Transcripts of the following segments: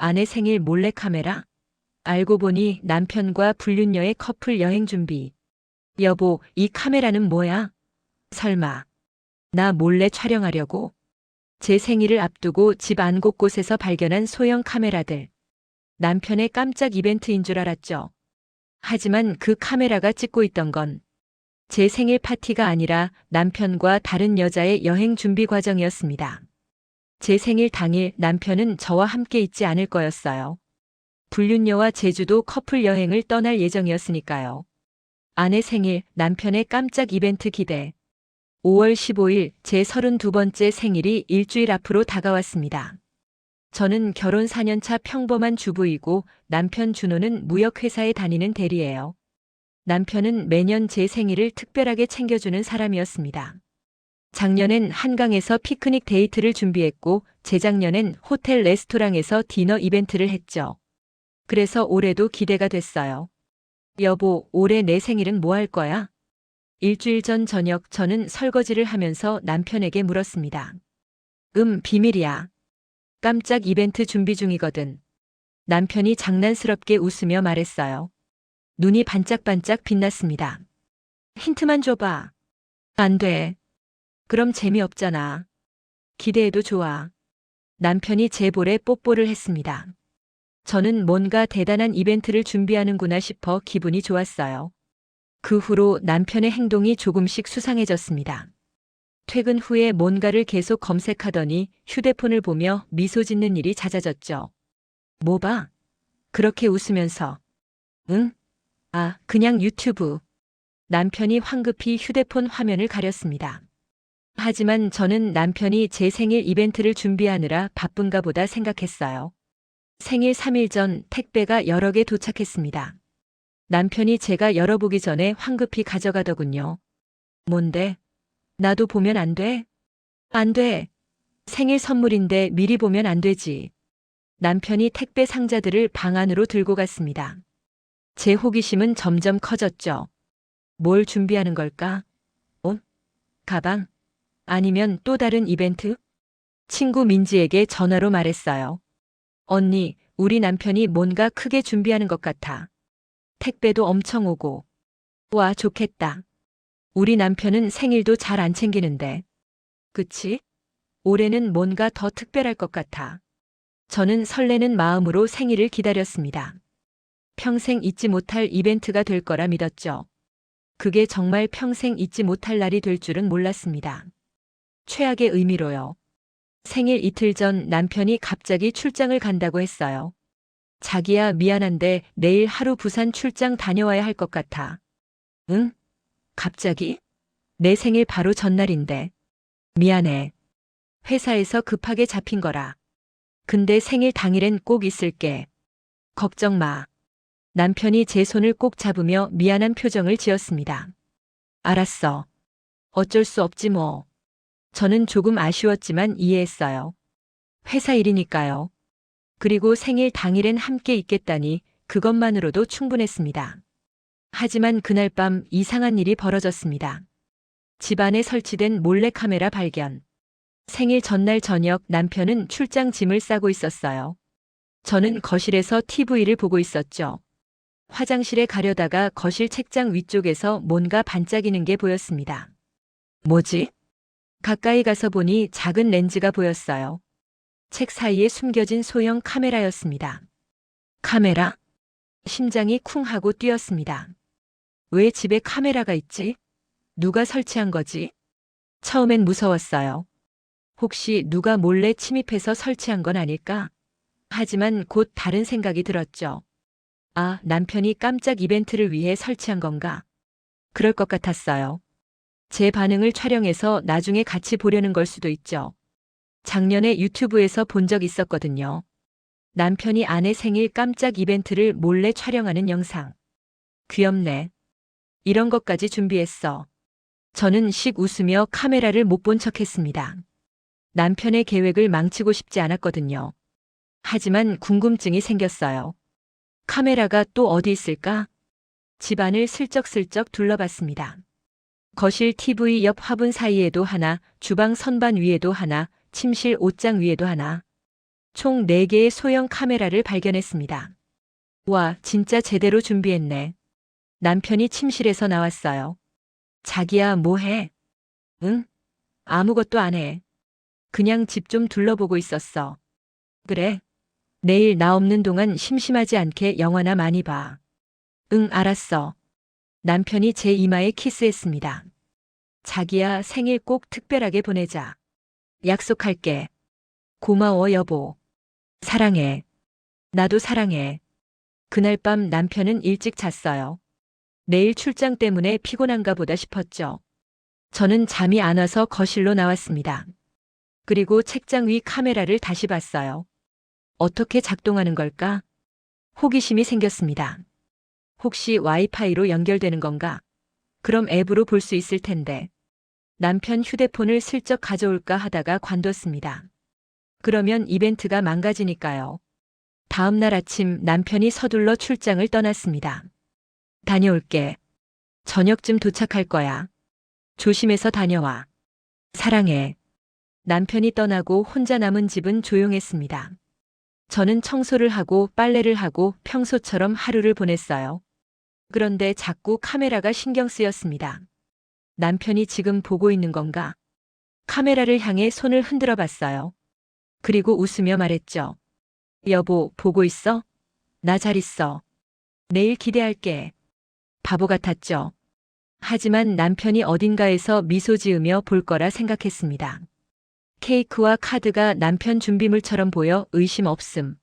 아내 생일 몰래카메라? 알고 보니 남편과 불륜녀의 커플 여행 준비. 여보, 이 카메라는 뭐야? 설마, 나 몰래 촬영하려고? 제 생일을 앞두고 집 안 곳곳에서 발견한 소형 카메라들. 남편의 깜짝 이벤트인 줄 알았죠. 하지만 그 카메라가 찍고 있던 건 제 생일 파티가 아니라 남편과 다른 여자의 여행 준비 과정이었습니다. 제 생일 당일 남편은 저와 함께 있지 않을 거였어요. 불륜녀와 제주도 커플 여행을 떠날 예정이었으니까요. 아내 생일, 남편의 깜짝 이벤트 기대. 5월 15일 제 32번째 생일이 일주일 앞으로 다가왔습니다. 저는 결혼 4년차 평범한 주부이고 남편 준호는 무역회사에 다니는 대리예요. 남편은 매년 제 생일을 특별하게 챙겨주는 사람이었습니다. 작년엔 한강에서 피크닉 데이트를 준비했고 재작년엔 호텔 레스토랑에서 디너 이벤트를 했죠. 그래서 올해도 기대가 됐어요. 여보, 올해 내 생일은 뭐 할 거야? 일주일 전 저녁 저는 설거지를 하면서 남편에게 물었습니다. 비밀이야. 깜짝 이벤트 준비 중이거든. 남편이 장난스럽게 웃으며 말했어요. 눈이 반짝반짝 빛났습니다. 힌트만 줘봐. 안 돼. 그럼 재미없잖아. 기대해도 좋아. 남편이 제 볼에 뽀뽀를 했습니다. 저는 뭔가 대단한 이벤트를 준비하는구나 싶어 기분이 좋았어요. 그 후로 남편의 행동이 조금씩 수상해졌습니다. 퇴근 후에 뭔가를 계속 검색하더니 휴대폰을 보며 미소 짓는 일이 잦아졌죠. 뭐 봐? 그렇게 웃으면서. 응? 그냥 유튜브. 남편이 황급히 휴대폰 화면을 가렸습니다. 하지만 저는 남편이 제 생일 이벤트를 준비하느라 바쁜가 보다 생각했어요. 생일 3일 전 택배가 여러 개 도착했습니다. 남편이 제가 열어보기 전에 황급히 가져가더군요. 뭔데? 나도 보면 안 돼? 안 돼. 생일 선물인데 미리 보면 안 되지. 남편이 택배 상자들을 방 안으로 들고 갔습니다. 제 호기심은 점점 커졌죠. 뭘 준비하는 걸까? 옷? 가방? 아니면 또 다른 이벤트? 친구 민지에게 전화로 말했어요. 언니, 우리 남편이 뭔가 크게 준비하는 것 같아. 택배도 엄청 오고. 와, 좋겠다. 우리 남편은 생일도 잘 안 챙기는데. 그치? 올해는 뭔가 더 특별할 것 같아. 저는 설레는 마음으로 생일을 기다렸습니다. 평생 잊지 못할 이벤트가 될 거라 믿었죠. 그게 정말 평생 잊지 못할 날이 될 줄은 몰랐습니다. 최악의 의미로요. 생일 이틀 전 남편이 갑자기 출장을 간다고 했어요. 자기야, 미안한데 내일 하루 부산 출장 다녀와야 할 것 같아. 응? 갑자기? 내 생일 바로 전날인데. 미안해. 회사에서 급하게 잡힌 거라. 근데 생일 당일엔 꼭 있을게. 걱정 마. 남편이 제 손을 꼭 잡으며 미안한 표정을 지었습니다. 알았어. 어쩔 수 없지 뭐. 저는 조금 아쉬웠지만 이해했어요. 회사 일이니까요. 그리고 생일 당일엔 함께 있겠다니 그것만으로도 충분했습니다. 하지만 그날 밤 이상한 일이 벌어졌습니다. 집안에 설치된 몰래카메라 발견. 생일 전날 저녁 남편은 출장 짐을 싸고 있었어요. 저는 거실에서 TV를 보고 있었죠. 화장실에 가려다가 거실 책장 위쪽에서 뭔가 반짝이는 게 보였습니다. 뭐지? 가까이 가서 보니 작은 렌즈가 보였어요. 책 사이에 숨겨진 소형 카메라였습니다. 카메라? 심장이 쿵 하고 뛰었습니다. 왜 집에 카메라가 있지? 누가 설치한 거지? 처음엔 무서웠어요. 혹시 누가 몰래 침입해서 설치한 건 아닐까? 하지만 곧 다른 생각이 들었죠. 남편이 깜짝 이벤트를 위해 설치한 건가? 그럴 것 같았어요. 제 반응을 촬영해서 나중에 같이 보려는 걸 수도 있죠. 작년에 유튜브에서 본 적 있었거든요. 남편이 아내 생일 깜짝 이벤트를 몰래 촬영하는 영상. 귀엽네. 이런 것까지 준비했어. 저는 씩 웃으며 카메라를 못 본 척했습니다. 남편의 계획을 망치고 싶지 않았거든요. 하지만 궁금증이 생겼어요. 카메라가 또 어디 있을까? 집안을 슬쩍슬쩍 둘러봤습니다. 거실 TV 옆 화분 사이에도 하나, 주방 선반 위에도 하나, 침실 옷장 위에도 하나. 총 4개의 소형 카메라를 발견했습니다. 와, 진짜 제대로 준비했네. 남편이 침실에서 나왔어요. 자기야, 뭐 해? 응? 아무것도 안 해. 그냥 집 좀 둘러보고 있었어. 그래? 내일 나 없는 동안 심심하지 않게 영화나 많이 봐. 응, 알았어. 남편이 제 이마에 키스했습니다. 자기야, 생일 꼭 특별하게 보내자. 약속할게. 고마워, 여보. 사랑해. 나도 사랑해. 그날 밤 남편은 일찍 잤어요. 내일 출장 때문에 피곤한가 보다 싶었죠. 저는 잠이 안 와서 거실로 나왔습니다. 그리고 책장 위 카메라를 다시 봤어요. 어떻게 작동하는 걸까? 호기심이 생겼습니다. 혹시 와이파이로 연결되는 건가? 그럼 앱으로 볼 수 있을 텐데. 남편 휴대폰을 슬쩍 가져올까 하다가 관뒀습니다. 그러면 이벤트가 망가지니까요. 다음 날 아침 남편이 서둘러 출장을 떠났습니다. 다녀올게. 저녁쯤 도착할 거야. 조심해서 다녀와. 사랑해. 남편이 떠나고 혼자 남은 집은 조용했습니다. 저는 청소를 하고 빨래를 하고 평소처럼 하루를 보냈어요. 그런데 자꾸 카메라가 신경 쓰였습니다. 남편이 지금 보고 있는 건가? 카메라를 향해 손을 흔들어 봤어요. 그리고 웃으며 말했죠. 여보, 보고 있어? 나 잘 있어. 내일 기대할게. 바보 같았죠. 하지만 남편이 어딘가에서 미소 지으며 볼 거라 생각했습니다. 케이크와 카드가 남편 준비물처럼 보여 의심 없음.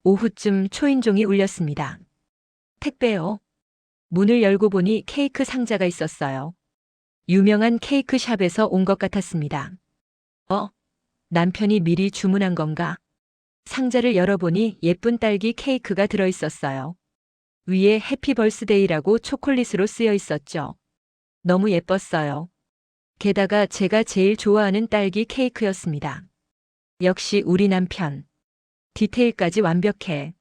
오후쯤 초인종이 울렸습니다. 택배요. 문을 열고 보니 케이크 상자가 있었어요. 유명한 케이크 샵에서 온 것 같았습니다. 남편이 미리 주문한 건가? 상자를 열어보니 예쁜 딸기 케이크가 들어있었어요. 위에 해피 벌스데이라고 초콜릿으로 쓰여 있었죠. 너무 예뻤어요. 게다가 제가 제일 좋아하는 딸기 케이크였습니다. 역시 우리 남편. 디테일까지 완벽해.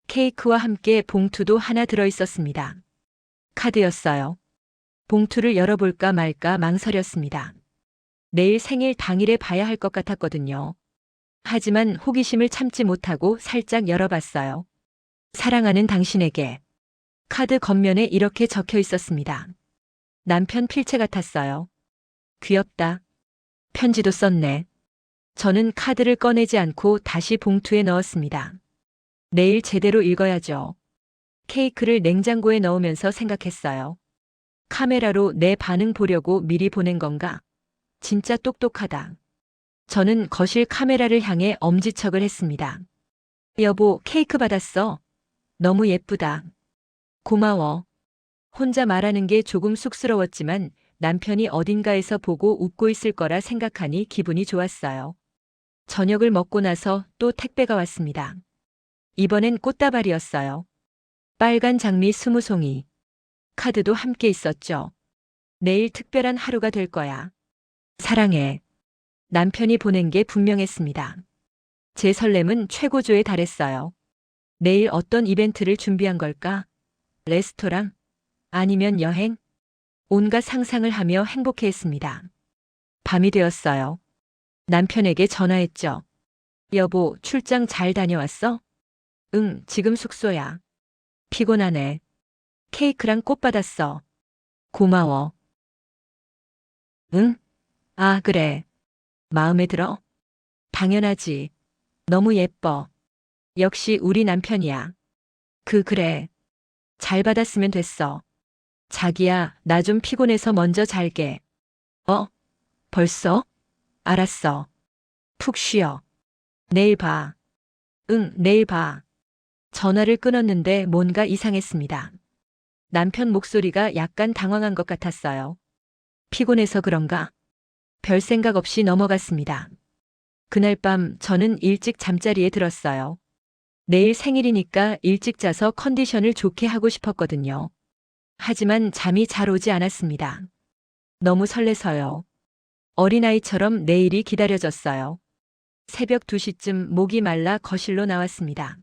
케이크와 함께 봉투도 하나 들어있었습니다. 카드였어요. 봉투를 열어볼까 말까 망설였습니다. 내일 생일 당일에 봐야 할 것 같았거든요. 하지만 호기심을 참지 못하고 살짝 열어봤어요. 사랑하는 당신에게. 카드 겉면에 이렇게 적혀 있었습니다. 남편 필체 같았어요. 귀엽다. 편지도 썼네. 저는 카드를 꺼내지 않고 다시 봉투에 넣었습니다. 내일 제대로 읽어야죠. 케이크를 냉장고에 넣으면서 생각했어요. 카메라로 내 반응 보려고 미리 보낸 건가? 진짜 똑똑하다. 저는 거실 카메라를 향해 엄지척을 했습니다. 여보, 케이크 받았어. 너무 예쁘다. 고마워. 혼자 말하는 게 조금 쑥스러웠지만 남편이 어딘가에서 보고 웃고 있을 거라 생각하니 기분이 좋았어요. 저녁을 먹고 나서 또 택배가 왔습니다. 이번엔 꽃다발이었어요. 빨간 장미 20송이. 카드도 함께 있었죠. 내일 특별한 하루가 될 거야. 사랑해. 남편이 보낸 게 분명했습니다. 제 설렘은 최고조에 달했어요. 내일 어떤 이벤트를 준비한 걸까? 레스토랑? 아니면 여행? 온갖 상상을 하며 행복해했습니다. 밤이 되었어요. 남편에게 전화했죠. 여보, 출장 잘 다녀왔어? 응, 지금 숙소야. 피곤하네. 케이크랑 꽃 받았어. 고마워. 응? 아, 그래. 마음에 들어? 당연하지. 너무 예뻐. 역시 우리 남편이야. 그래. 잘 받았으면 됐어. 자기야, 나 좀 피곤해서 먼저 잘게. 벌써? 알았어. 푹 쉬어. 내일 봐. 응, 내일 봐. 전화를 끊었는데 뭔가 이상했습니다. 남편 목소리가 약간 당황한 것 같았어요. 피곤해서 그런가? 별 생각 없이 넘어갔습니다. 그날 밤 저는 일찍 잠자리에 들었어요. 내일 생일이니까 일찍 자서 컨디션을 좋게 하고 싶었거든요. 하지만 잠이 잘 오지 않았습니다. 너무 설레서요. 어린아이처럼 내일이 기다려졌어요. 새벽 2시쯤 목이 말라 거실로 나왔습니다.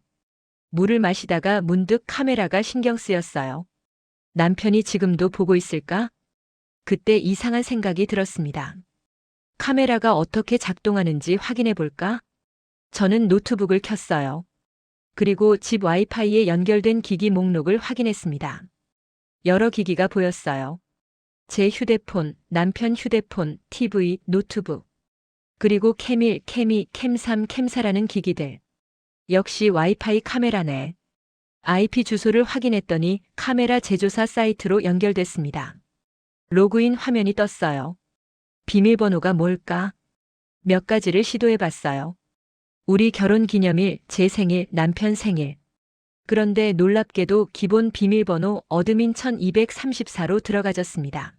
물을 마시다가 문득 카메라가 신경 쓰였어요. 남편이 지금도 보고 있을까? 그때 이상한 생각이 들었습니다. 카메라가 어떻게 작동하는지 확인해 볼까? 저는 노트북을 켰어요. 그리고 집 와이파이에 연결된 기기 목록을 확인했습니다. 여러 기기가 보였어요. 제 휴대폰, 남편 휴대폰, TV, 노트북. 그리고 캠1, 캠2, 캠3, 캠4라는 기기들. 역시 와이파이 카메라네. IP 주소를 확인했더니 카메라 제조사 사이트로 연결됐습니다. 로그인 화면이 떴어요. 비밀번호가 뭘까? 몇 가지를 시도해봤어요. 우리 결혼 기념일, 제 생일, 남편 생일. 그런데 놀랍게도 기본 비밀번호 어드민 1234로 들어가졌습니다.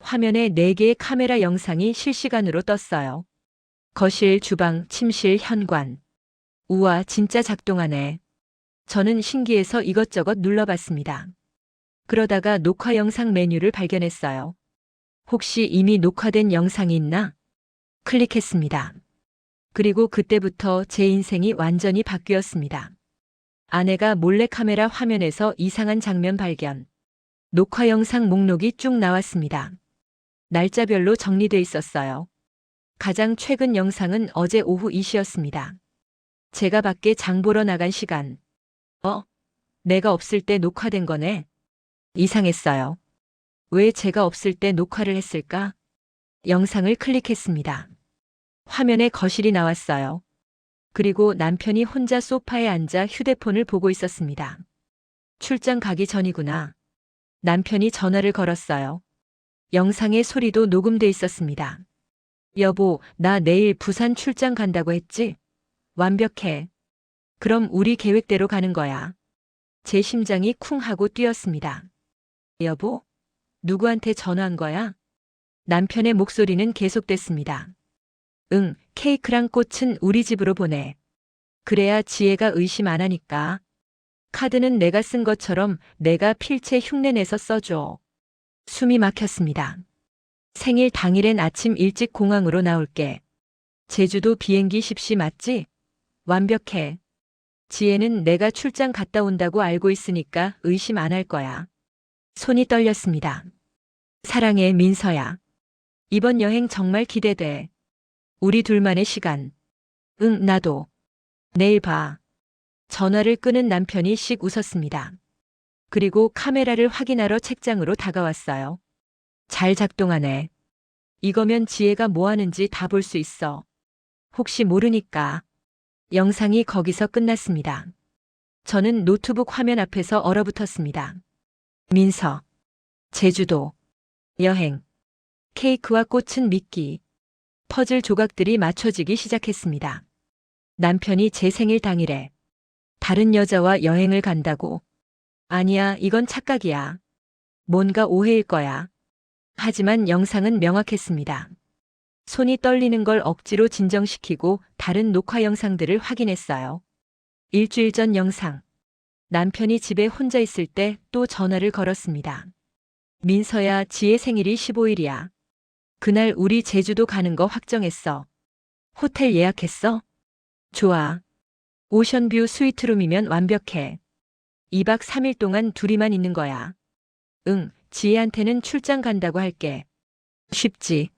화면에 4개의 카메라 영상이 실시간으로 떴어요. 거실, 주방, 침실, 현관. 우와, 진짜 작동하네. 저는 신기해서 이것저것 눌러봤습니다. 그러다가 녹화 영상 메뉴를 발견했어요. 혹시 이미 녹화된 영상이 있나? 클릭했습니다. 그리고 그때부터 제 인생이 완전히 바뀌었습니다. 아내가 몰래카메라 화면에서 이상한 장면 발견. 녹화 영상 목록이 쭉 나왔습니다. 날짜별로 정리돼 있었어요. 가장 최근 영상은 어제 오후 2시였습니다. 제가 밖에 장 보러 나간 시간. 내가 없을 때 녹화된 거네. 이상했어요. 왜 제가 없을 때 녹화를 했을까? 영상을 클릭했습니다. 화면에 거실이 나왔어요. 그리고 남편이 혼자 소파에 앉아 휴대폰을 보고 있었습니다. 출장 가기 전이구나. 남편이 전화를 걸었어요. 영상의 소리도 녹음돼 있었습니다. 여보, 나 내일 부산 출장 간다고 했지? 완벽해. 그럼 우리 계획대로 가는 거야. 제 심장이 쿵 하고 뛰었습니다. 여보? 누구한테 전화한 거야? 남편의 목소리는 계속됐습니다. 응, 케이크랑 꽃은 우리 집으로 보내. 그래야 지혜가 의심 안 하니까. 카드는 내가 쓴 것처럼 내가 필체 흉내내서 써줘. 숨이 막혔습니다. 생일 당일엔 아침 일찍 공항으로 나올게. 제주도 비행기 10시 맞지? 완벽해. 지혜는 내가 출장 갔다 온다고 알고 있으니까 의심 안 할 거야. 손이 떨렸습니다. 사랑해, 민서야. 이번 여행 정말 기대돼. 우리 둘만의 시간. 응, 나도. 내일 봐. 전화를 끄는 남편이 씩 웃었습니다. 그리고 카메라를 확인하러 책장으로 다가왔어요. 잘 작동하네. 이거면 지혜가 뭐 하는지 다 볼 수 있어. 혹시 모르니까. 영상이 거기서 끝났습니다. 저는 노트북 화면 앞에서 얼어붙었습니다. 민서. 제주도. 여행. 케이크와 꽃은 미끼. 퍼즐 조각들이 맞춰지기 시작했습니다. 남편이 제 생일 당일에 다른 여자와 여행을 간다고. 아니야, 이건 착각이야. 뭔가 오해일 거야. 하지만 영상은 명확했습니다. 손이 떨리는 걸 억지로 진정시키고 다른 녹화 영상들을 확인했어요. 일주일 전 영상. 남편이 집에 혼자 있을 때 또 전화를 걸었습니다. 민서야, 지혜 생일이 15일이야. 그날 우리 제주도 가는 거 확정했어. 호텔 예약했어? 좋아. 오션뷰 스위트룸이면 완벽해. 2박 3일 동안 둘이만 있는 거야. 응, 지혜한테는 출장 간다고 할게. 쉽지.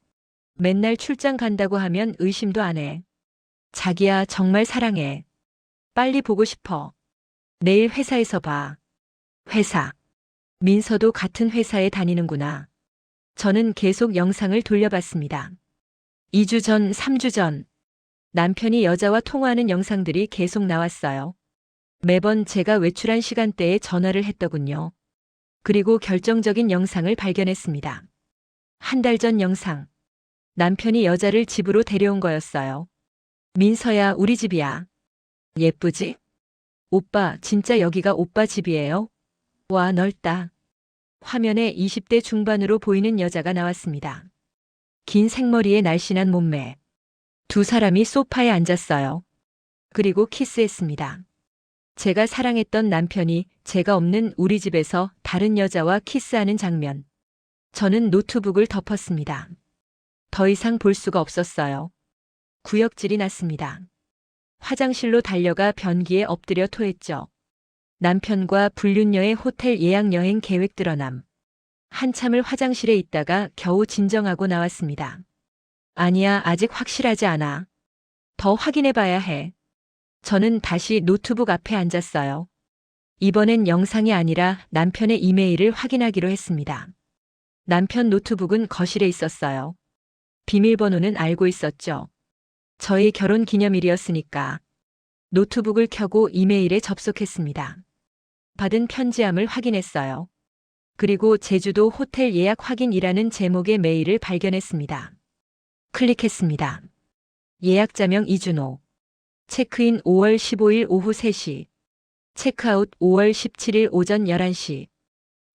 맨날 출장 간다고 하면 의심도 안 해. 자기야, 정말 사랑해. 빨리 보고 싶어. 내일 회사에서 봐. 회사. 민서도 같은 회사에 다니는구나. 저는 계속 영상을 돌려봤습니다. 2주 전, 3주 전. 남편이 여자와 통화하는 영상들이 계속 나왔어요. 매번 제가 외출한 시간대에 전화를 했더군요. 그리고 결정적인 영상을 발견했습니다. 한 달 전 영상. 남편이 여자를 집으로 데려온 거였어요. 민서야, 우리 집이야. 예쁘지? 오빠, 진짜 여기가 오빠 집이에요? 와, 넓다. 화면에 20대 중반으로 보이는 여자가 나왔습니다. 긴 생머리에 날씬한 몸매. 두 사람이 소파에 앉았어요. 그리고 키스했습니다. 제가 사랑했던 남편이 제가 없는 우리 집에서 다른 여자와 키스하는 장면. 저는 노트북을 덮었습니다. 더 이상 볼 수가 없었어요. 구역질이 났습니다. 화장실로 달려가 변기에 엎드려 토했죠. 남편과 불륜녀의 호텔 예약 여행 계획 드러남. 한참을 화장실에 있다가 겨우 진정하고 나왔습니다. 아니야, 아직 확실하지 않아. 더 확인해 봐야 해. 저는 다시 노트북 앞에 앉았어요. 이번엔 영상이 아니라 남편의 이메일을 확인하기로 했습니다. 남편 노트북은 거실에 있었어요. 비밀번호는 알고 있었죠. 저희 결혼 기념일이었으니까. 노트북을 켜고 이메일에 접속했습니다. 받은 편지함을 확인했어요. 그리고 제주도 호텔 예약 확인이라는 제목의 메일을 발견했습니다. 클릭했습니다. 예약자명 이준호. 체크인 5월 15일 오후 3시. 체크아웃 5월 17일 오전 11시.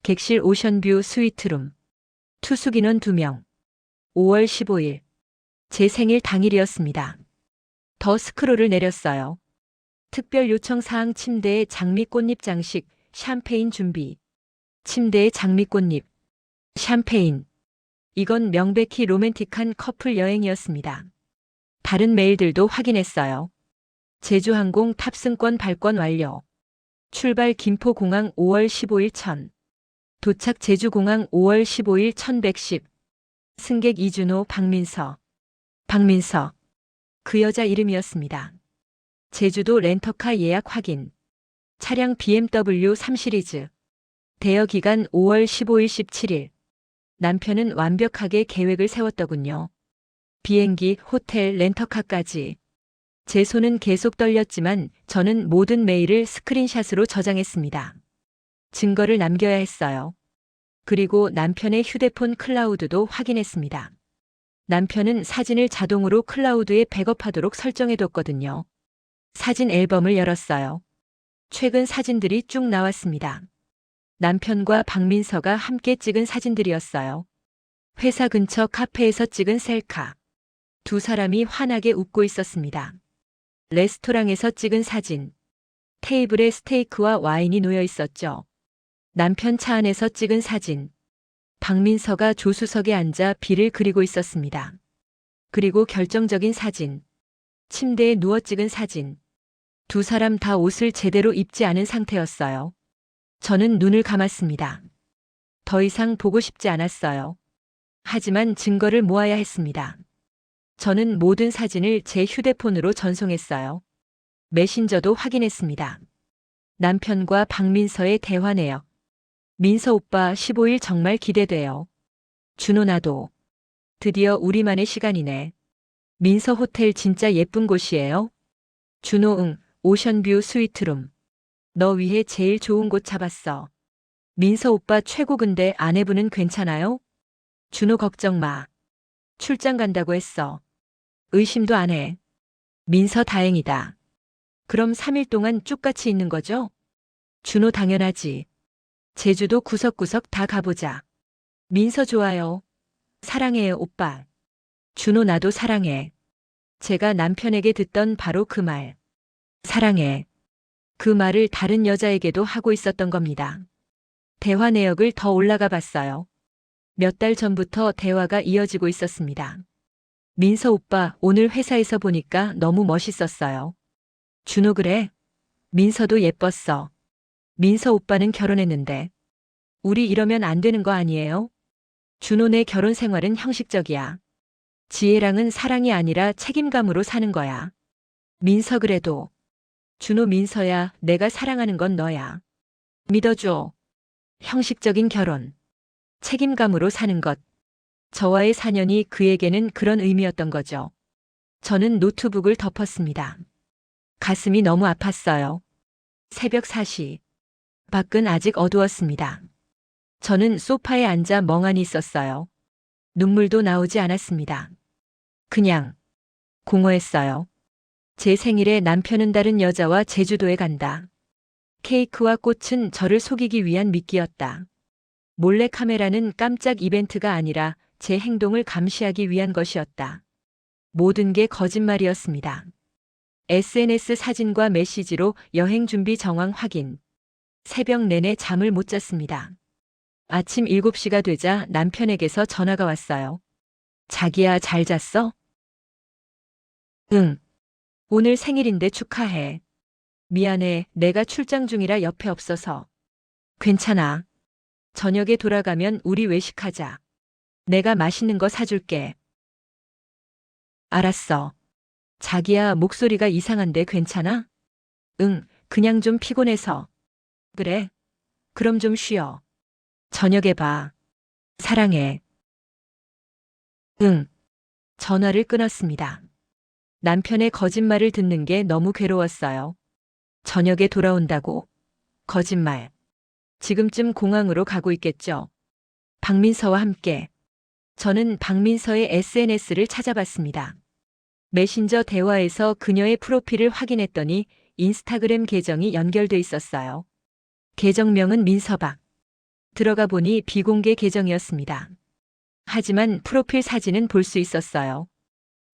객실 오션뷰 스위트룸. 투숙인원 2명. 5월 15일. 제 생일 당일이었습니다. 더 스크롤을 내렸어요. 특별 요청 사항 침대에 장미꽃잎 장식, 샴페인 준비. 침대에 장미꽃잎, 샴페인. 이건 명백히 로맨틱한 커플 여행이었습니다. 다른 메일들도 확인했어요. 제주항공 탑승권 발권 완료. 출발 김포공항 5월 15일 1000. 도착 제주공항 5월 15일 1110. 승객 이준호 박민서. 박민서. 그 여자 이름이었습니다. 제주도 렌터카 예약 확인. 차량 BMW 3 시리즈. 대여 기간 5월 15일 17일. 남편은 완벽하게 계획을 세웠더군요. 비행기, 호텔, 렌터카까지. 제 손은 계속 떨렸지만 저는 모든 메일을 스크린샷으로 저장했습니다. 증거를 남겨야 했어요. 그리고 남편의 휴대폰 클라우드도 확인했습니다. 남편은 사진을 자동으로 클라우드에 백업하도록 설정해뒀거든요. 사진 앨범을 열었어요. 최근 사진들이 쭉 나왔습니다. 남편과 박민서가 함께 찍은 사진들이었어요. 회사 근처 카페에서 찍은 셀카. 두 사람이 환하게 웃고 있었습니다. 레스토랑에서 찍은 사진. 테이블에 스테이크와 와인이 놓여 있었죠. 남편 차 안에서 찍은 사진. 박민서가 조수석에 앉아 비를 그리고 있었습니다. 그리고 결정적인 사진. 침대에 누워 찍은 사진. 두 사람 다 옷을 제대로 입지 않은 상태였어요. 저는 눈을 감았습니다. 더 이상 보고 싶지 않았어요. 하지만 증거를 모아야 했습니다. 저는 모든 사진을 제 휴대폰으로 전송했어요. 메신저도 확인했습니다. 남편과 박민서의 대화 내역. 민서 오빠 15일 정말 기대돼요. 준호 나도. 드디어 우리만의 시간이네. 민서 호텔 진짜 예쁜 곳이에요. 준호 응, 오션뷰 스위트룸. 너 위해 제일 좋은 곳 잡았어. 민서 오빠 최고. 근데 아내분은 괜찮아요? 준호 걱정 마. 출장 간다고 했어. 의심도 안 해. 민서 다행이다. 그럼 3일 동안 쭉같이 있는 거죠? 준호 당연하지. 제주도 구석구석 다 가보자. 민서 좋아요. 사랑해요 오빠. 준호 나도 사랑해. 제가 남편에게 듣던 바로 그 말. 사랑해. 그 말을 다른 여자에게도 하고 있었던 겁니다. 대화 내역을 더 올라가 봤어요. 몇 달 전부터 대화가 이어지고 있었습니다. 민서 오빠 오늘 회사에서 보니까 너무 멋있었어요. 준호 그래? 민서도 예뻤어. 민서 오빠는 결혼했는데. 우리 이러면 안 되는 거 아니에요? 준호 내 결혼 생활은 형식적이야. 지혜랑은 사랑이 아니라 책임감으로 사는 거야. 민서 그래도. 준호 민서야, 내가 사랑하는 건 너야. 믿어줘. 형식적인 결혼. 책임감으로 사는 것. 저와의 4년이 그에게는 그런 의미였던 거죠. 저는 노트북을 덮었습니다. 가슴이 너무 아팠어요. 새벽 4시. 밖은 아직 어두웠습니다. 저는 소파에 앉아 멍하니 있었어요. 눈물도 나오지 않았습니다. 그냥 공허했어요. 제 생일에 남편은 다른 여자와 제주도에 간다. 케이크와 꽃은 저를 속이기 위한 미끼였다. 몰래 카메라는 깜짝 이벤트가 아니라 제 행동을 감시하기 위한 것이었다. 모든 게 거짓말이었습니다. SNS 사진과 메시지로 여행 준비 정황 확인. 새벽 내내 잠을 못 잤습니다. 아침 7시가 되자 남편에게서 전화가 왔어요. 자기야, 잘 잤어? 응. 오늘 생일인데 축하해. 미안해, 내가 출장 중이라 옆에 없어서. 괜찮아. 저녁에 돌아가면 우리 외식하자. 내가 맛있는 거 사줄게. 알았어. 자기야, 목소리가 이상한데 괜찮아? 응, 그냥 좀 피곤해서. 그래? 그럼 좀 쉬어. 저녁에 봐. 사랑해. 응. 전화를 끊었습니다. 남편의 거짓말을 듣는 게 너무 괴로웠어요. 저녁에 돌아온다고. 거짓말. 지금쯤 공항으로 가고 있겠죠. 박민서와 함께. 저는 박민서의 SNS를 찾아봤습니다. 메신저 대화에서 그녀의 프로필을 확인했더니 인스타그램 계정이 연결돼 있었어요. 계정명은 민서박. 들어가 보니 비공개 계정이었습니다. 하지만 프로필 사진은 볼 수 있었어요.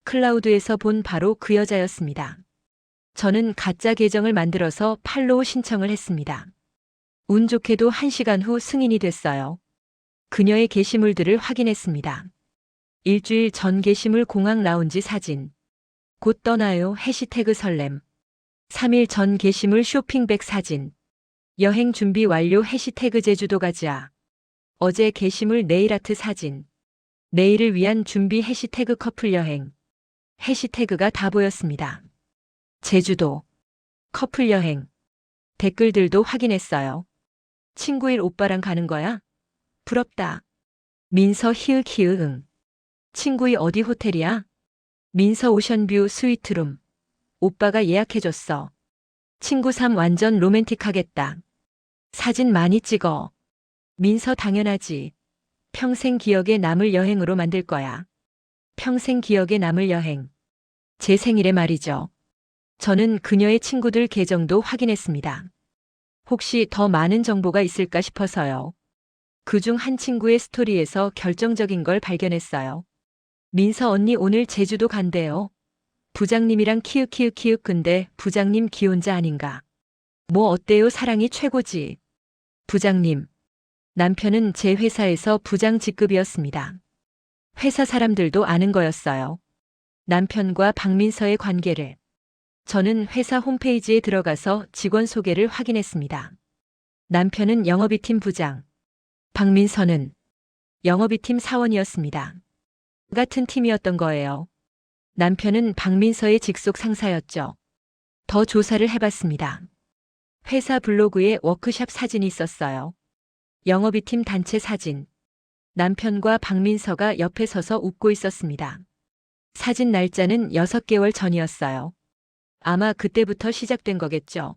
클라우드에서 본 바로 그 여자였습니다. 저는 가짜 계정을 만들어서 팔로우 신청을 했습니다. 운 좋게도 1시간 후 승인이 됐어요. 그녀의 게시물들을 확인했습니다. 일주일 전 게시물 공항 라운지 사진. 곧 떠나요 해시태그 설렘. 3일 전 게시물 쇼핑백 사진. 여행 준비 완료 해시태그 제주도 가자. 어제 게시물 네일아트 사진. 내일을 위한 준비 해시태그 커플 여행. 해시태그가 다 보였습니다. 제주도. 커플 여행. 댓글들도 확인했어요. 친구일 오빠랑 가는 거야? 부럽다. 민서 히읗히읗 응. 친구이 어디 호텔이야? 민서 오션뷰 스위트룸. 오빠가 예약해줬어. 친구 3 완전 로맨틱하겠다. 사진 많이 찍어. 민서 당연하지. 평생 기억에 남을 여행으로 만들 거야. 평생 기억에 남을 여행. 제 생일에 말이죠. 저는 그녀의 친구들 계정도 확인했습니다. 혹시 더 많은 정보가 있을까 싶어서요. 그중 한 친구의 스토리에서 결정적인 걸 발견했어요. 민서 언니 오늘 제주도 간대요. 부장님이랑 키읔키읔키읔 근데 부장님 기혼자 아닌가. 뭐 어때요 사랑이 최고지. 부장님. 남편은 제 회사에서 부장 직급이었습니다. 회사 사람들도 아는 거였어요. 남편과 박민서의 관계를. 저는 회사 홈페이지에 들어가서 직원 소개를 확인했습니다. 남편은 영업이팀 부장. 박민서는 영업이팀 사원이었습니다. 같은 팀이었던 거예요. 남편은 박민서의 직속 상사였죠. 더 조사를 해봤습니다. 회사 블로그에 워크샵 사진이 있었어요. 영업이팀 단체 사진. 남편과 박민서가 옆에 서서 웃고 있었습니다. 사진 날짜는 6개월 전이었어요. 아마 그때부터 시작된 거겠죠.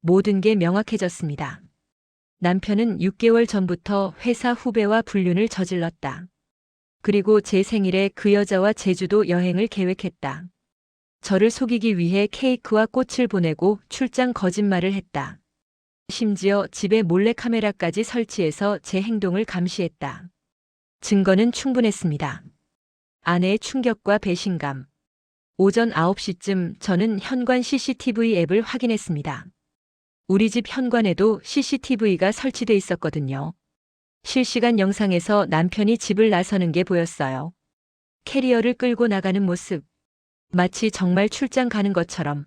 모든 게 명확해졌습니다. 남편은 6개월 전부터 회사 후배와 불륜을 저질렀다. 그리고 제 생일에 그 여자와 제주도 여행을 계획했다. 저를 속이기 위해 케이크와 꽃을 보내고 출장 거짓말을 했다. 심지어 집에 몰래카메라까지 설치해서 제 행동을 감시했다. 증거는 충분했습니다. 아내의 충격과 배신감. 오전 9시쯤 저는 현관 CCTV 앱을 확인했습니다. 우리 집 현관에도 CCTV가 설치돼 있었거든요. 실시간 영상에서 남편이 집을 나서는 게 보였어요. 캐리어를 끌고 나가는 모습. 마치 정말 출장 가는 것처럼.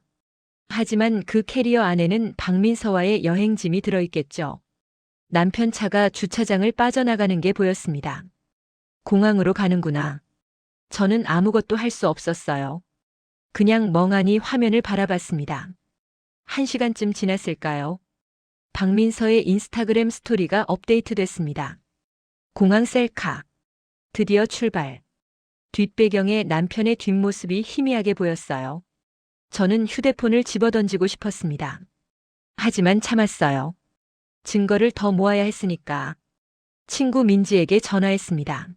하지만 그 캐리어 안에는 박민서와의 여행짐이 들어있겠죠. 남편 차가 주차장을 빠져나가는 게 보였습니다. 공항으로 가는구나. 저는 아무것도 할 수 없었어요. 그냥 멍하니 화면을 바라봤습니다. 1시간쯤 지났을까요? 박민서의 인스타그램 스토리가 업데이트됐습니다. 공항 셀카. 드디어 출발. 뒷배경에 남편의 뒷모습이 희미하게 보였어요. 저는 휴대폰을 집어던지고 싶었습니다. 하지만 참았어요. 증거를 더 모아야 했으니까. 친구 민지에게 전화했습니다.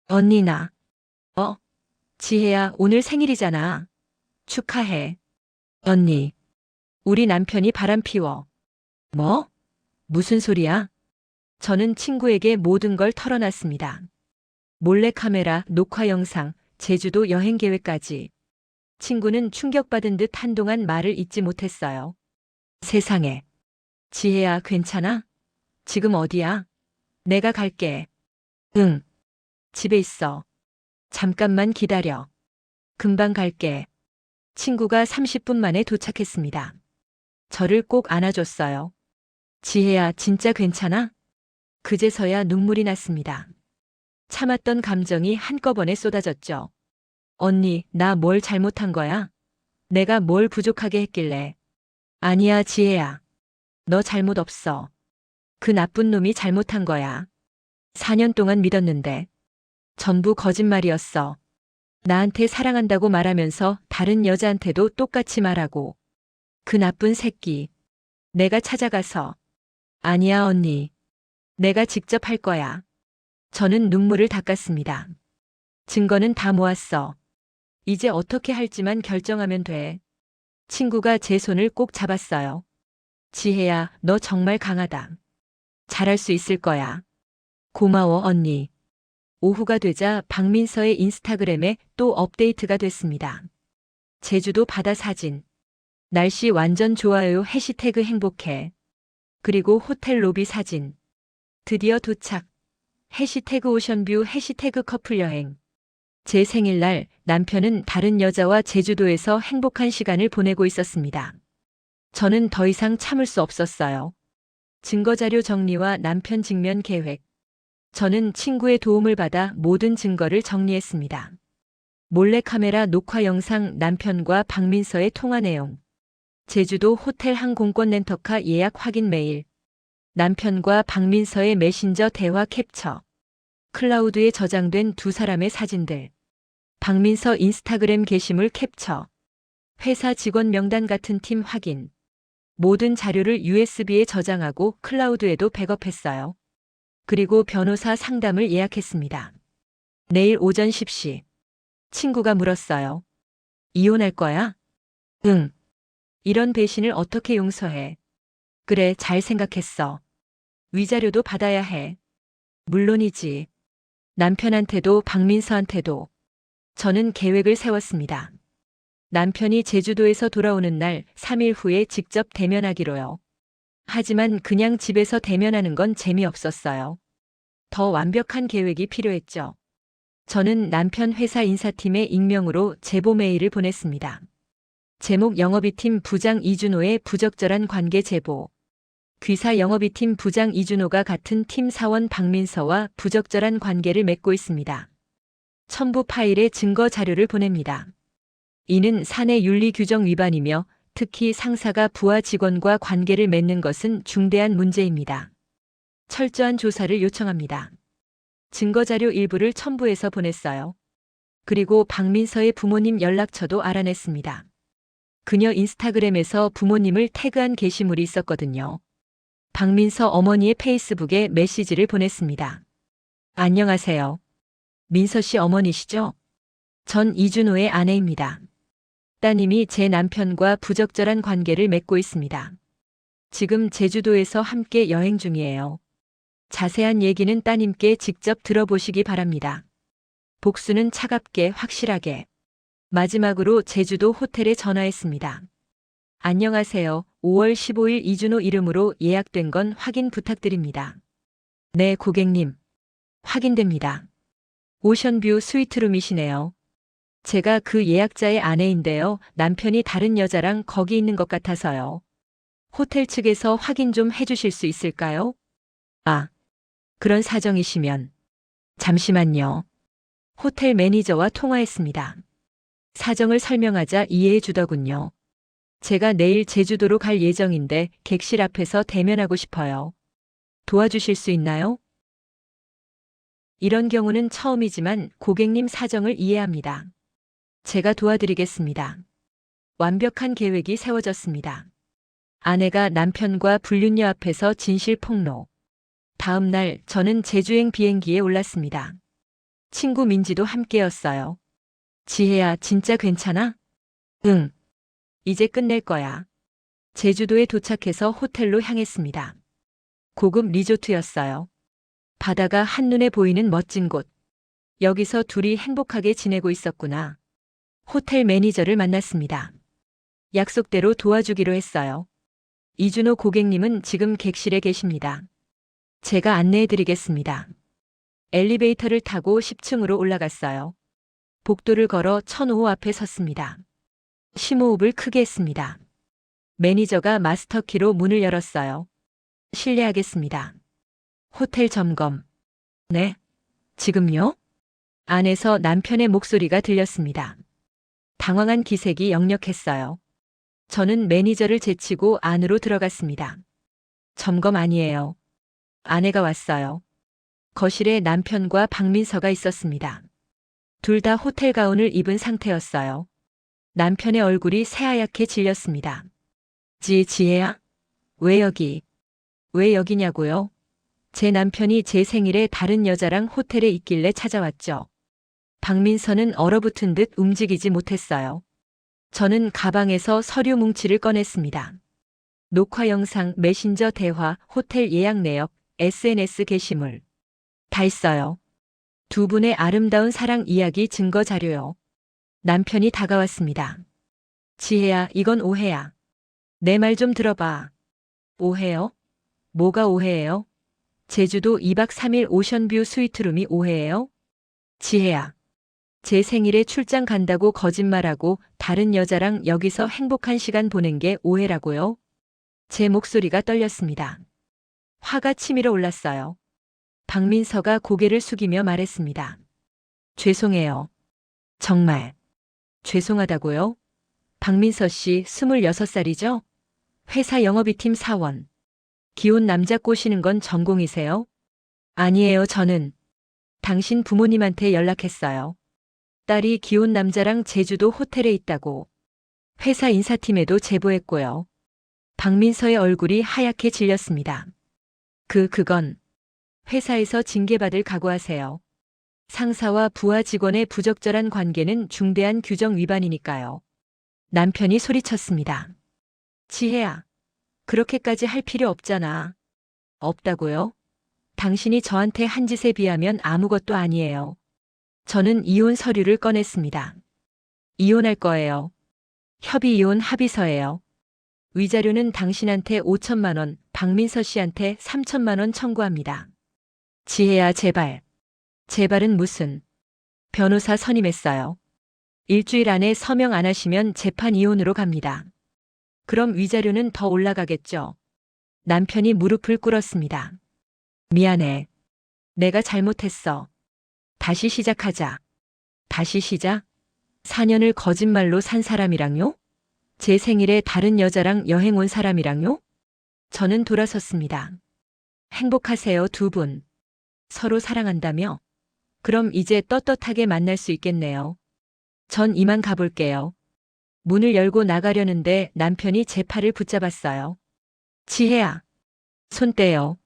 언니 나. 지혜야 오늘 생일이잖아. 축하해. 언니. 우리 남편이 바람 피워. 뭐? 무슨 소리야? 저는 친구에게 모든 걸 털어놨습니다. 몰래카메라, 녹화 영상, 제주도 여행 계획까지. 친구는 충격받은 듯 한동안 말을 잇지 못했어요. 세상에. 지혜야, 괜찮아? 지금 어디야? 내가 갈게. 응. 집에 있어. 잠깐만 기다려. 금방 갈게. 친구가 30분 만에 도착했습니다. 저를 꼭 안아줬어요. 지혜야, 진짜 괜찮아? 그제서야 눈물이 났습니다. 참았던 감정이 한꺼번에 쏟아졌죠. 언니, 나 뭘 잘못한 거야? 내가 뭘 부족하게 했길래. 아니야, 지혜야. 너 잘못 없어. 그 나쁜 놈이 잘못한 거야. 4년 동안 믿었는데. 전부 거짓말이었어. 나한테 사랑한다고 말하면서 다른 여자한테도 똑같이 말하고. 그 나쁜 새끼. 내가 찾아가서. 아니야, 언니. 내가 직접 할 거야. 저는 눈물을 닦았습니다. 증거는 다 모았어. 이제 어떻게 할지만 결정하면 돼. 친구가 제 손을 꼭 잡았어요. 지혜야, 너 정말 강하다. 잘할 수 있을 거야. 고마워, 언니. 오후가 되자 박민서의 인스타그램에 또 업데이트가 됐습니다. 제주도 바다 사진. 날씨 완전 좋아요. 해시태그 행복해. 그리고 호텔 로비 사진. 드디어 도착. 해시태그 오션뷰 해시태그 커플 여행. 제 생일날 남편은 다른 여자와 제주도에서 행복한 시간을 보내고 있었습니다. 저는 더 이상 참을 수 없었어요. 증거자료 정리와 남편 직면 계획. 저는 친구의 도움을 받아 모든 증거를 정리했습니다. 몰래카메라 녹화 영상, 남편과 박민서의 통화 내용. 제주도 호텔 항공권 렌터카 예약 확인 메일. 남편과 박민서의 메신저 대화 캡처. 클라우드에 저장된 두 사람의 사진들. 박민서 인스타그램 게시물 캡처. 회사 직원 명단 같은 팀 확인. 모든 자료를 USB에 저장하고 클라우드에도 백업했어요. 그리고 변호사 상담을 예약했습니다. 내일 오전 10시. 친구가 물었어요. 이혼할 거야? 응. 이런 배신을 어떻게 용서해? 그래, 잘 생각했어. 위자료도 받아야 해. 물론이지. 남편한테도 박민서한테도. 저는 계획을 세웠습니다. 남편이 제주도에서 돌아오는 날 3일 후에 직접 대면하기로요. 하지만 그냥 집에서 대면하는 건 재미없었어요. 더 완벽한 계획이 필요했죠. 저는 남편 회사 인사팀에 익명으로 제보 메일을 보냈습니다. 제목 영업이팀 부장 이준호의 부적절한 관계 제보. 귀사 영업이팀 부장 이준호가 같은 팀 사원 박민서와 부적절한 관계를 맺고 있습니다. 첨부 파일에 증거 자료를 보냅니다. 이는 사내 윤리 규정 위반이며 특히 상사가 부하 직원과 관계를 맺는 것은 중대한 문제입니다. 철저한 조사를 요청합니다. 증거자료 일부를 첨부해서 보냈어요. 그리고 박민서의 부모님 연락처도 알아냈습니다. 그녀 인스타그램에서 부모님을 태그한 게시물이 있었거든요. 박민서 어머니의 페이스북에 메시지를 보냈습니다. 안녕하세요. 민서 씨 어머니시죠? 전 이준호의 아내입니다. 따님이 제 남편과 부적절한 관계를 맺고 있습니다. 지금 제주도에서 함께 여행 중이에요. 자세한 얘기는 따님께 직접 들어보시기 바랍니다. 복수는 차갑게 확실하게. 마지막으로 제주도 호텔에 전화했습니다. 안녕하세요. 5월 15일 이준호 이름으로 예약된 건 확인 부탁드립니다. 네, 고객님. 확인됩니다. 오션뷰 스위트룸이시네요. 제가 그 예약자의 아내인데요. 남편이 다른 여자랑 거기 있는 것 같아서요. 호텔 측에서 확인 좀 해주실 수 있을까요? 아, 그런 사정이시면. 잠시만요. 호텔 매니저와 통화했습니다. 사정을 설명하자 이해해 주더군요. 제가 내일 제주도로 갈 예정인데 객실 앞에서 대면하고 싶어요. 도와주실 수 있나요? 이런 경우는 처음이지만 고객님 사정을 이해합니다. 제가 도와드리겠습니다. 완벽한 계획이 세워졌습니다. 아내가 남편과 불륜녀 앞에서 진실 폭로. 다음 날 저는 제주행 비행기에 올랐습니다. 친구 민지도 함께였어요. 지혜야, 진짜 괜찮아? 응. 이제 끝낼 거야. 제주도에 도착해서 호텔로 향했습니다. 고급 리조트였어요. 바다가 한눈에 보이는 멋진 곳. 여기서 둘이 행복하게 지내고 있었구나. 호텔 매니저를 만났습니다. 약속대로 도와주기로 했어요. 이준호 고객님은 지금 객실에 계십니다. 제가 안내해드리겠습니다. 엘리베이터를 타고 10층으로 올라갔어요. 복도를 걸어 1005 앞에 섰습니다. 심호흡을 크게 했습니다. 매니저가 마스터키로 문을 열었어요. 실례하겠습니다. 호텔 점검. 네? 지금요? 안에서 남편의 목소리가 들렸습니다. 당황한 기색이 역력했어요. 저는 매니저를 제치고 안으로 들어갔습니다. 점검 아니에요. 아내가 왔어요. 거실에 남편과 박민서가 있었습니다. 둘 다 호텔 가운을 입은 상태였어요. 남편의 얼굴이 새하얗게 질렸습니다. 지혜야? 왜 여기? 왜 여기냐고요? 제 남편이 제 생일에 다른 여자랑 호텔에 있길래 찾아왔죠. 박민서는 얼어붙은 듯 움직이지 못했어요. 저는 가방에서 서류 뭉치를 꺼냈습니다. 녹화 영상, 메신저 대화, 호텔 예약 내역, SNS 게시물. 다 있어요. 두 분의 아름다운 사랑 이야기 증거 자료요. 남편이 다가왔습니다. 지혜야, 이건 오해야. 내 말 좀 들어봐. 오해요? 뭐가 오해예요? 제주도 2박 3일 오션뷰 스위트룸이 오해예요? 지혜야. 제 생일에 출장 간다고 거짓말하고 다른 여자랑 여기서 행복한 시간 보낸 게 오해라고요? 제 목소리가 떨렸습니다. 화가 치밀어 올랐어요. 박민서가 고개를 숙이며 말했습니다. 죄송해요. 정말. 죄송하다고요? 박민서 씨 26살이죠? 회사 영업이팀 사원. 기혼 남자 꼬시는 건 전공이세요? 아니에요, 저는. 당신 부모님한테 연락했어요. 딸이 기혼 남자랑 제주도 호텔에 있다고. 회사 인사팀에도 제보했고요. 박민서의 얼굴이 하얗게 질렸습니다. 그건 회사에서 징계받을 각오하세요. 상사와 부하 직원의 부적절한 관계는 중대한 규정 위반이니까요. 남편이 소리쳤습니다. 지혜야, 그렇게까지 할 필요 없잖아. 없다고요? 당신이 저한테 한 짓에 비하면 아무것도 아니에요. 저는 이혼 서류를 꺼냈습니다. 이혼할 거예요. 협의 이혼 합의서예요. 위자료는 당신한테 5천만 원, 박민서 씨한테 3천만 원 청구합니다. 지혜야, 제발. 제발은 무슨. 변호사 선임했어요. 일주일 안에 서명 안 하시면 재판 이혼으로 갑니다. 그럼 위자료는 더 올라가겠죠. 남편이 무릎을 꿇었습니다. 미안해. 내가 잘못했어. 다시 시작하자. 다시 시작? 4년을 거짓말로 산 사람이랑요? 제 생일에 다른 여자랑 여행 온 사람이랑요? 저는 돌아섰습니다. 행복하세요, 두 분. 서로 사랑한다며? 그럼 이제 떳떳하게 만날 수 있겠네요. 전 이만 가볼게요. 문을 열고 나가려는데 남편이 제 팔을 붙잡았어요. 지혜야. 손 떼요.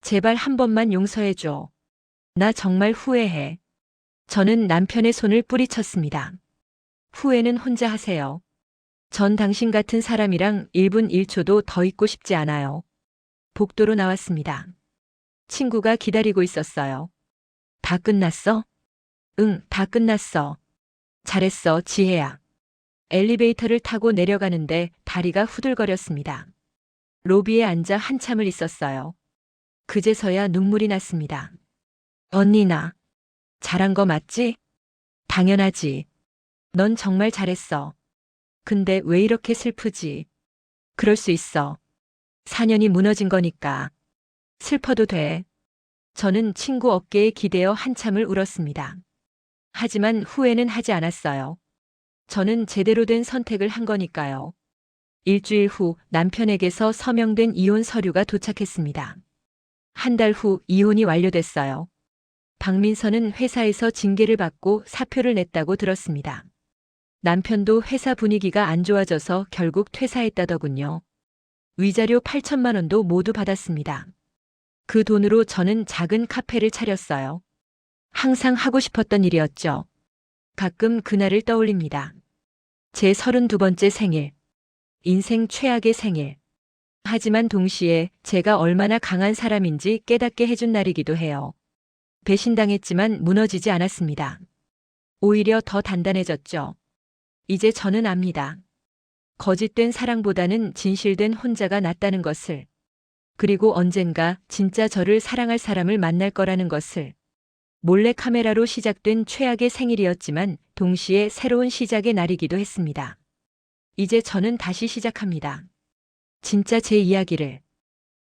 제발 한 번만 용서해줘. 나 정말 후회해. 저는 남편의 손을 뿌리쳤습니다. 후회는 혼자 하세요. 전 당신 같은 사람이랑 1분 1초도 더 있고 싶지 않아요. 복도로 나왔습니다. 친구가 기다리고 있었어요. 다 끝났어? 응, 다 끝났어. 잘했어, 지혜야. 엘리베이터를 타고 내려가는데 다리가 후들거렸습니다. 로비에 앉아 한참을 있었어요. 그제서야 눈물이 났습니다. 언니 나 잘한 거 맞지? 당연하지. 넌 정말 잘했어. 근데 왜 이렇게 슬프지? 그럴 수 있어. 4년이 무너진 거니까. 슬퍼도 돼. 저는 친구 어깨에 기대어 한참을 울었습니다. 하지만 후회는 하지 않았어요. 저는 제대로 된 선택을 한 거니까요. 일주일 후 남편에게서 서명된 이혼 서류가 도착했습니다. 한 달 후 이혼이 완료됐어요. 박민서는 회사에서 징계를 받고 사표를 냈다고 들었습니다. 남편도 회사 분위기가 안 좋아져서 결국 퇴사했다더군요. 위자료 8천만 원도 모두 받았습니다. 그 돈으로 저는 작은 카페를 차렸어요. 항상 하고 싶었던 일이었죠. 가끔 그날을 떠올립니다. 제 32번째 생일. 인생 최악의 생일. 하지만 동시에 제가 얼마나 강한 사람인지 깨닫게 해준 날이기도 해요. 배신당했지만 무너지지 않았습니다. 오히려 더 단단해졌죠. 이제 저는 압니다. 거짓된 사랑보다는 진실된 혼자가 낫다는 것을. 그리고 언젠가 진짜 저를 사랑할 사람을 만날 거라는 것을. 몰래카메라로 시작된 최악의 생일이었지만 동시에 새로운 시작의 날이기도 했습니다. 이제 저는 다시 시작합니다. 진짜 제 이야기를.